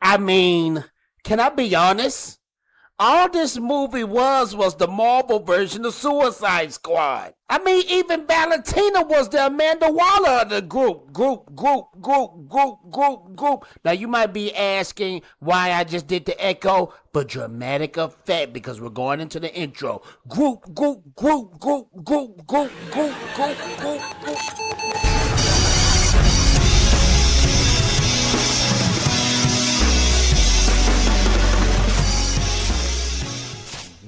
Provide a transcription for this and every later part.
I mean, can I be honest? All this movie was the Marvel version of Suicide Squad. I mean, even Valentina was the Amanda Waller of the group. Now, you might be asking why I just did the echo for dramatic effect, because we're going into the intro. Group.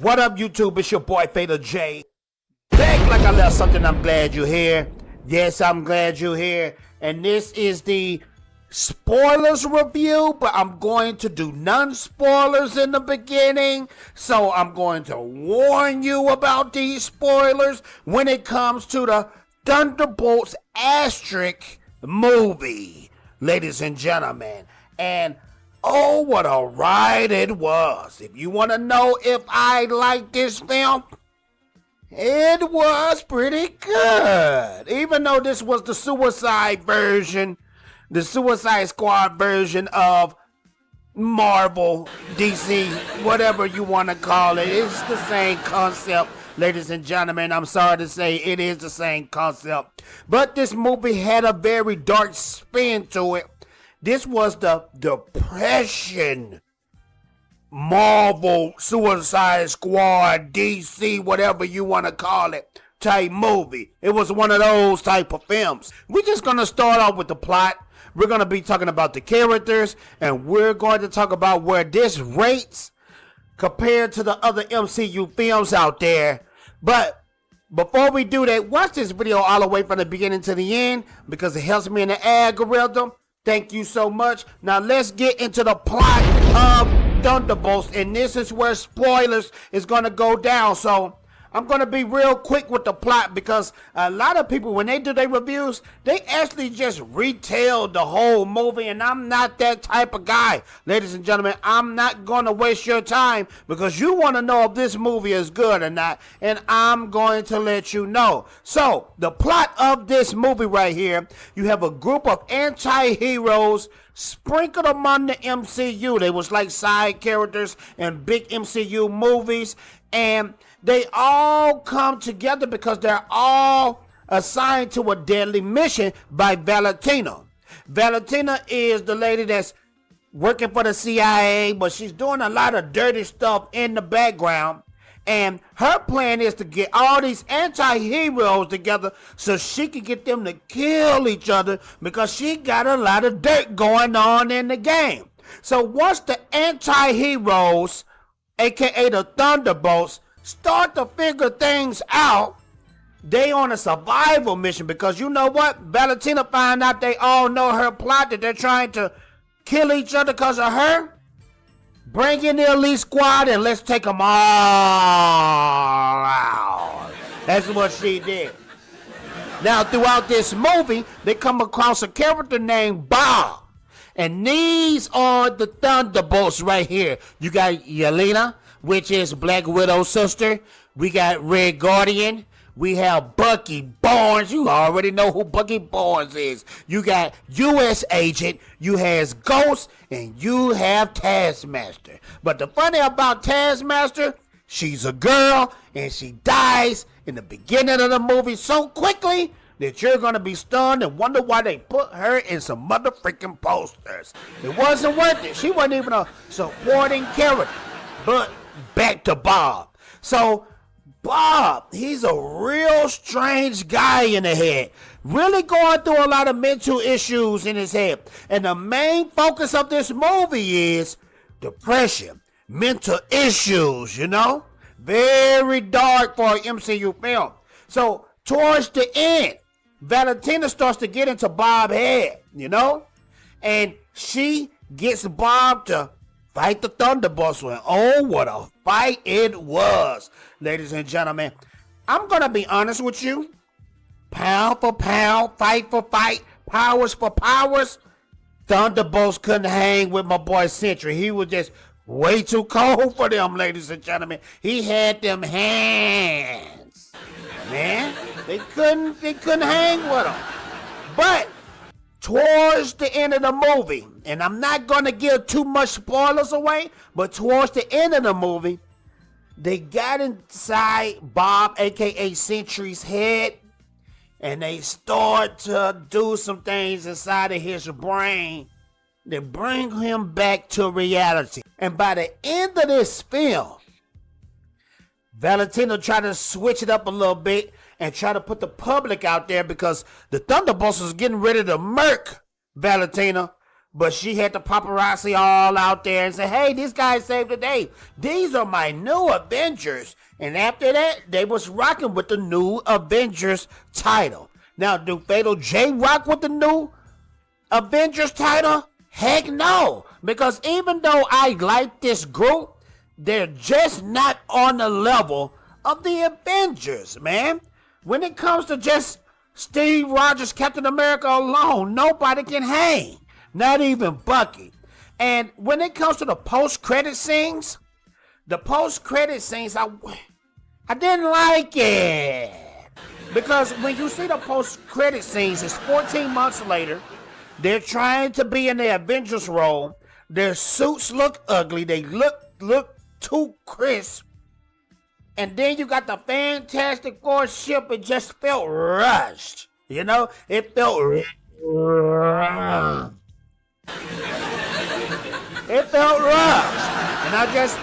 What up, YouTube? It's your boy, Fatal Jay. Back like I left something, I'm glad you're here. Yes, I'm glad you're here. And this is the spoilers review, but I'm going to do non-spoilers in the beginning. So I'm going to warn you about these spoilers when it comes to the Thunderbolts asterisk movie, ladies and gentlemen. And oh, what a ride it was. If you want to know if I like this film, it was pretty good. Even though this was the Suicide version, the Suicide Squad version of Marvel, DC, whatever you want to call it. It's the same concept, ladies and gentlemen. I'm sorry to say it is the same concept. But this movie had a very dark spin to it. This was the Depression Marvel Suicide Squad, DC, whatever you want to call it, type movie. It was one of those type of films. We're just going to start off with the plot. We're going to be talking about the characters, and we're going to talk about where this rates compared to the other MCU films out there. But before we do that, watch this video all the way from the beginning to the end, because it helps me in the algorithm. Thank you so much. Now let's get into the plot of Thunderbolts, and this is where spoilers is going to go down. So I'm going to be real quick with the plot, because a lot of people, when they do their reviews, they actually just retell the whole movie, and I'm not that type of guy. Ladies and gentlemen, I'm not going to waste your time, because you want to know if this movie is good or not, and I'm going to let you know. So the plot of this movie right here, you have a group of anti-heroes sprinkled among the MCU. They was like side characters in big MCU movies, and they all come together because they're all assigned to a deadly mission by Valentina. Valentina is the lady that's working for the CIA, but she's doing a lot of dirty stuff in the background. And her plan is to get all these anti-heroes together so she can get them to kill each other, because she got a lot of dirt going on in the game. So once the anti-heroes, aka the Thunderbolts, start to figure things out, they on a survival mission, because you know what? Valentina find out they all know her plot, that they're trying to kill each other because of her. Bring in the elite squad and let's take them all out. That's what she did. Now, throughout this movie, they come across a character named Bob. And these are the Thunderbolts right here. You got Yelena, which is Black Widow's sister. We got Red Guardian. We have Bucky Barnes. You already know who Bucky Barnes is. You got U.S. Agent. You has Ghost. And you have Taskmaster. But the funny about Taskmaster, she's a girl. And she dies in the beginning of the movie so quickly that you're going to be stunned and wonder why they put her in some motherfucking posters. It wasn't worth it. She wasn't even a supporting character. But back to Bob. So Bob, he's a real strange guy in the head. Really going through a lot of mental issues in his head. And the main focus of this movie is depression, mental issues, you know? Very dark for an MCU film. So towards the end, Valentina starts to get into Bob's head, you know? And she gets Bob to fight the Thunderbolts. And oh, what a fight it was, ladies and gentlemen. I'm going to be honest with you. Pound for pound, fight for fight, powers for powers, Thunderbolts couldn't hang with my boy Sentry. He was just way too cold for them, ladies and gentlemen. He had them hands. Man, they couldn't hang with him. But towards the end of the movie, and I'm not going to give too much spoilers away, but towards the end of the movie, they got inside Bob, aka Sentry's head, and they start to do some things inside of his brain that bring him back to reality. And by the end of this film, Valentino tried to switch it up a little bit and try to put the public out there because the Thunderbolts was getting ready to murk Valentina. But she had the paparazzi all out there and say, hey, this guy saved the day. These are my new Avengers. And after that, they was rocking with the new Avengers title. Now, do Fatal Jay rock with the new Avengers title? Heck no. Because even though I like this group, they're just not on the level of the Avengers, man. When it comes to just Steve Rogers, Captain America alone, nobody can hang. Not even Bucky. And when it comes to the post-credit scenes, I didn't like it. Because when you see the post-credit scenes, it's 14 months later. They're trying to be in the Avengers role. Their suits look ugly. They look too crisp. And then you got the Fantastic Four ship. It just felt rushed. You know, it felt rushed. It felt rushed. And I just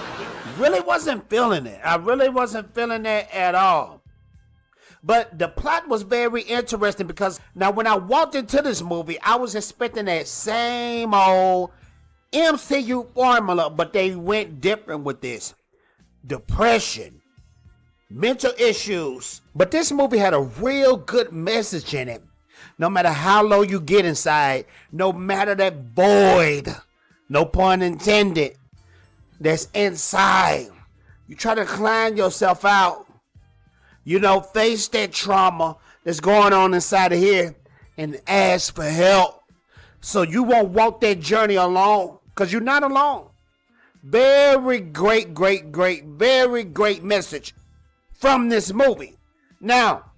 really wasn't feeling it. I really wasn't feeling it at all. But the plot was very interesting because now when I walked into this movie, I was expecting that same old MCU formula, but they went different with this. Depression, mental issues. But this movie had a real good message in it. No matter how low you get inside, no matter that void, no pun intended, that's inside, you try to climb yourself out. You know, face that trauma that's going on inside of here and ask for help. So you won't walk that journey alone, because you're not alone. Very great, very great message from this movie. Now,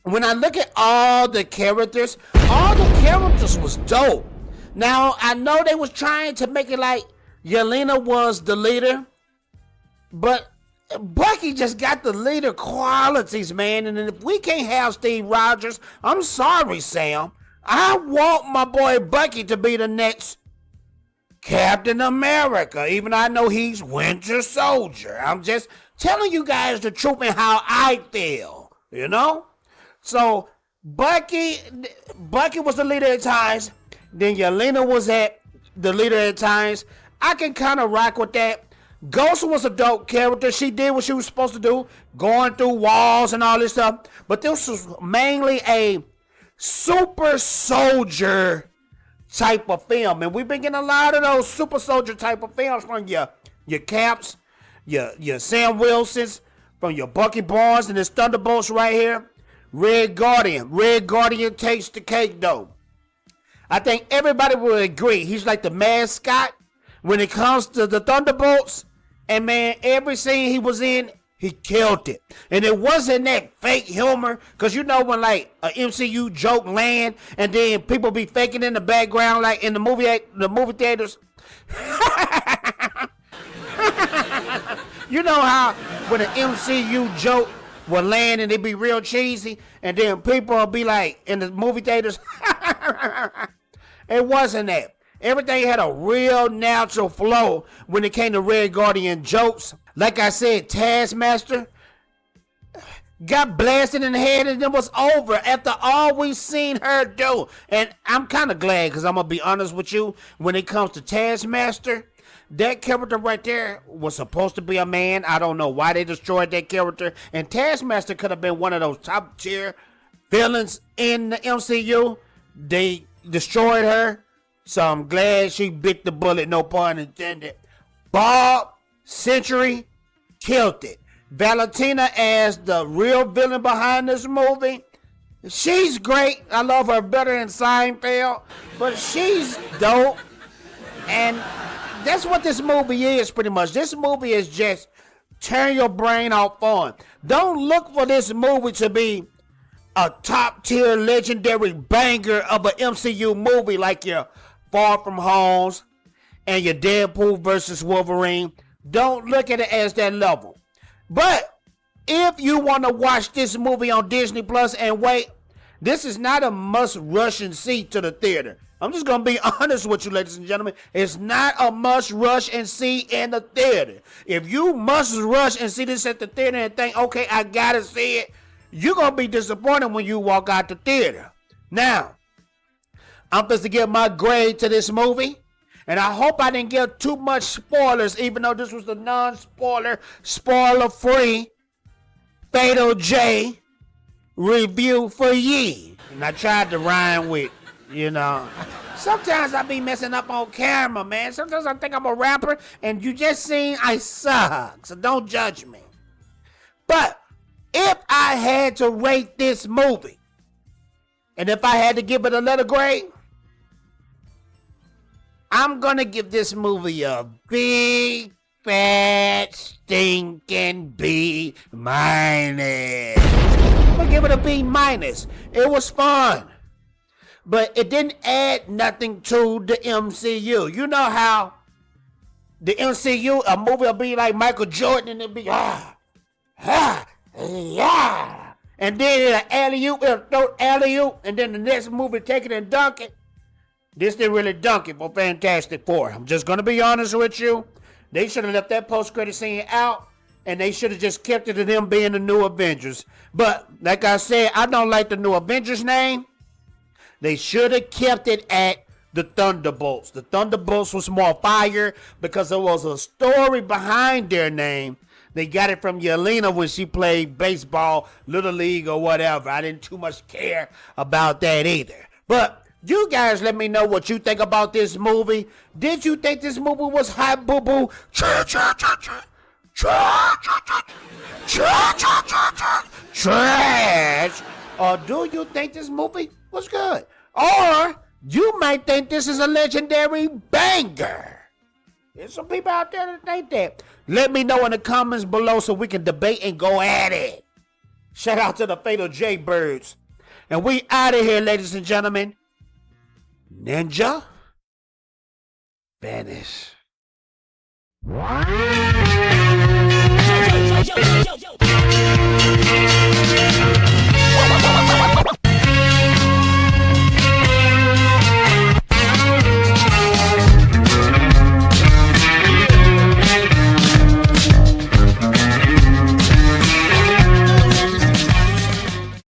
when I look at all the characters was dope. Now, I know they was trying to make it like Yelena was the leader, but Bucky just got the leader qualities, man. And if we can't have Steve Rogers, I'm sorry, Sam. I want my boy Bucky to be the next Captain America, even though I know he's Winter Soldier. I'm just telling you guys the truth and how I feel, you know? So Bucky was the leader at times. Then Yelena was the leader at times. I can kind of rock with that. Ghost was a dope character. She did what she was supposed to do, going through walls and all this stuff. But this was mainly a super soldier type of film. And we've been getting a lot of those super soldier type of films from your Caps, your Sam Wilsons, from your Bucky Barnes and his Thunderbolts right here. Red Guardian. Red Guardian takes the cake, though. I think everybody will agree. He's like the mascot when it comes to the Thunderbolts. And man, every scene he was in, he killed it. And it wasn't that fake humor. Because you know when like a MCU joke land and then people be faking in the background like in the movie theaters. You know how when an MCU joke will land and it be real cheesy and then people will be like in the movie theaters. It wasn't that. Everything had a real natural flow when it came to Red Guardian jokes. Like I said, Taskmaster got blasted in the head and it was over after all we seen her do. And I'm kind of glad because I'm going to be honest with you. When it comes to Taskmaster, that character right there was supposed to be a man. I don't know why they destroyed that character. And Taskmaster could have been one of those top tier villains in the MCU. They destroyed her. So I'm glad she bit the bullet, no pun intended. Bob, Sentry, killed it. Valentina as the real villain behind this movie. She's great. I love her better than Seinfeld. But she's dope. And that's what this movie is pretty much. This movie is just turn your brain off on. Don't look for this movie to be a top tier legendary banger of an MCU movie like your Far From Homes and your Deadpool versus Wolverine, don't look at it as that level. But if you want to watch this movie on Disney Plus and wait, this is not a must rush and see to the theater. I'm just going to be honest with you, ladies and gentlemen. It's not a must rush and see in the theater. If you must rush and see this at the theater and think, okay, I got to see it, you're going to be disappointed when you walk out the theater. Now, I'm supposed to give my grade to this movie. And I hope I didn't give too much spoilers, even though this was the non-spoiler, spoiler-free Fatal Jay review for ye. And I tried to rhyme with, Sometimes I be messing up on camera, man. Sometimes I think I'm a rapper, and you just seen I suck. So don't judge me. But if I had to rate this movie, and if I had to give it a letter grade, I'm gonna give this movie a big, fat, stinking B minus. I'm gonna give it a B minus. It was fun, but it didn't add nothing to the MCU. You know how the MCU, a movie will be like Michael Jordan, and it'll be yeah, and then it'll alley-oop, it'll throw alley-oop, and then the next movie take it and dunk it. This didn't really dunk it for Fantastic Four. I'm just going to be honest with you. They should have left that post-credit scene out, and they should have just kept it to them being the new Avengers. But, like I said, I don't like the new Avengers name. They should have kept it at the Thunderbolts. The Thunderbolts was more fire because there was a story behind their name. They got it from Yelena when she played baseball, Little League, or whatever. I didn't too much care about that either. But you guys let me know what you think about this movie. Did you think this movie was hot, boo-boo? Trash? Or do you think this movie was good? Or you might think this is a legendary banger. There's some people out there that think that. Let me know in the comments below so we can debate and go at it. Shout out to the Fatal J Birds. And we out of here, ladies and gentlemen. Ninja, vanish. Yo, yo, yo, yo, yo, yo.